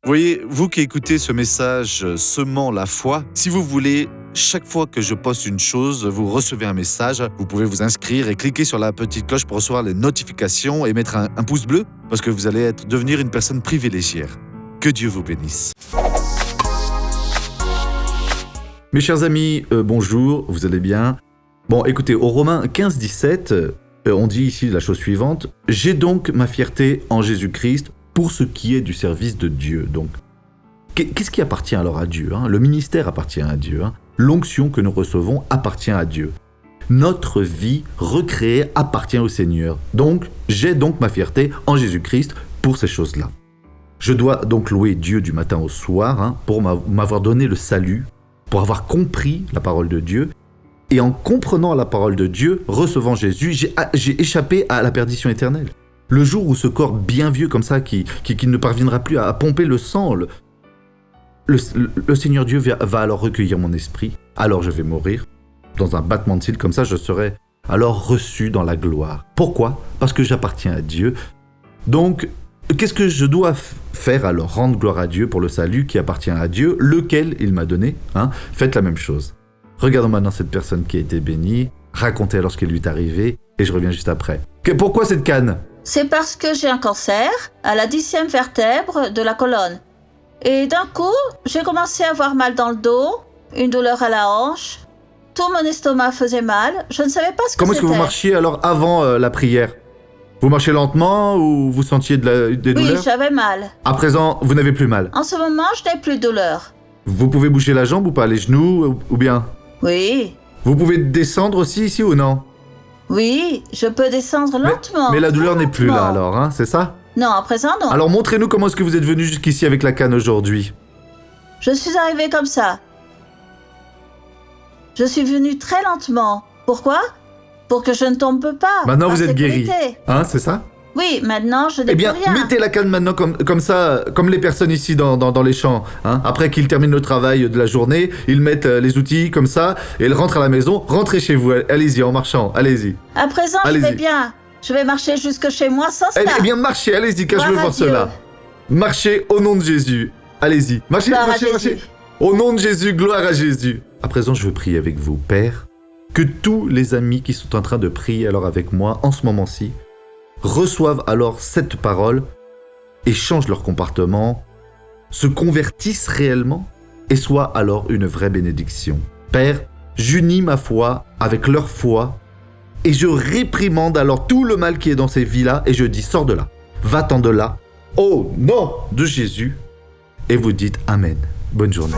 Vous voyez, vous qui écoutez ce message semant la foi, si vous voulez, chaque fois que je poste une chose, vous recevez un message. Vous pouvez vous inscrire et cliquer sur la petite cloche pour recevoir les notifications et mettre un pouce bleu parce que vous allez devenir une personne privilégiée. Que Dieu vous bénisse. Mes chers amis, bonjour, vous allez bien? Bon, écoutez, au Romains 15-17, on dit ici la chose suivante. « J'ai donc ma fierté en Jésus-Christ pour ce qui est du service de Dieu. » Donc, qu'est-ce qui appartient alors à Dieu, hein? Le ministère appartient à Dieu. Hein? L'onction que nous recevons appartient à Dieu. Notre vie recréée appartient au Seigneur. Donc, j'ai donc ma fierté en Jésus-Christ pour ces choses-là. Je dois donc louer Dieu du matin au soir pour m'avoir donné le salut, pour avoir compris la parole de Dieu. Et en comprenant la parole de Dieu, recevant Jésus, j'ai échappé à la perdition éternelle. Le jour où ce corps bien vieux comme ça, qui ne parviendra plus à pomper le sang, le Seigneur Dieu va alors recueillir mon esprit. Alors je vais mourir. Dans un battement de cils comme ça, je serai alors reçu dans la gloire. Pourquoi? Parce que j'appartiens à Dieu. Donc, qu'est-ce que je dois faire alors? Rendre gloire à Dieu pour le salut qui appartient à Dieu, lequel il m'a donné. Faites la même chose. Regardons maintenant cette personne qui a été bénie, racontez alors ce qui lui est arrivé, et je reviens juste après. Pourquoi cette canne? C'est parce que j'ai un cancer à la 10e vertèbre de la colonne. Et d'un coup, j'ai commencé à avoir mal dans le dos, une douleur à la hanche, tout mon estomac faisait mal, je ne savais pas ce que c'était. Comment est-ce que vous marchiez alors avant la prière? Vous marchiez lentement ou vous sentiez des douleurs? Oui, j'avais mal. À présent, vous n'avez plus mal? En ce moment, je n'ai plus de douleur. Vous pouvez bouger la jambe ou pas, les genoux ou bien? Oui. Vous pouvez descendre aussi ici ou non? Oui, je peux descendre lentement. Mais la douleur n'est plus là alors, c'est ça? Non, à présent non. Alors montrez-nous comment est-ce que vous êtes venu jusqu'ici avec la canne aujourd'hui. Je suis arrivée comme ça. Je suis venue très lentement. Pourquoi? Pour que je ne tombe pas. Maintenant vous êtes guéri. C'est ça? Oui, maintenant je n'ai plus rien. Eh bien, mettez la canne maintenant comme ça, comme les personnes ici dans les champs. Après qu'ils terminent le travail de la journée, ils mettent les outils comme ça et ils rentrent à la maison. Rentrez chez vous, allez-y en marchant, allez-y. À présent, je vais bien. Je vais marcher jusque chez moi sans ça. Eh bien, marchez, allez-y, car je veux voir cela. Marchez au nom de Jésus. Allez-y, marchez. Au nom de Jésus, gloire à Jésus. À présent, je veux prier avec vous, Père, que tous les amis qui sont en train de prier alors avec moi en ce moment-ci reçoivent alors cette parole et changent leur comportement, se convertissent réellement et soient alors une vraie bénédiction. Père, j'unis ma foi avec leur foi et je réprimande alors tout le mal qui est dans ces vies-là et je dis sors de là, va-t'en de là, au nom de Jésus et vous dites Amen. Bonne journée.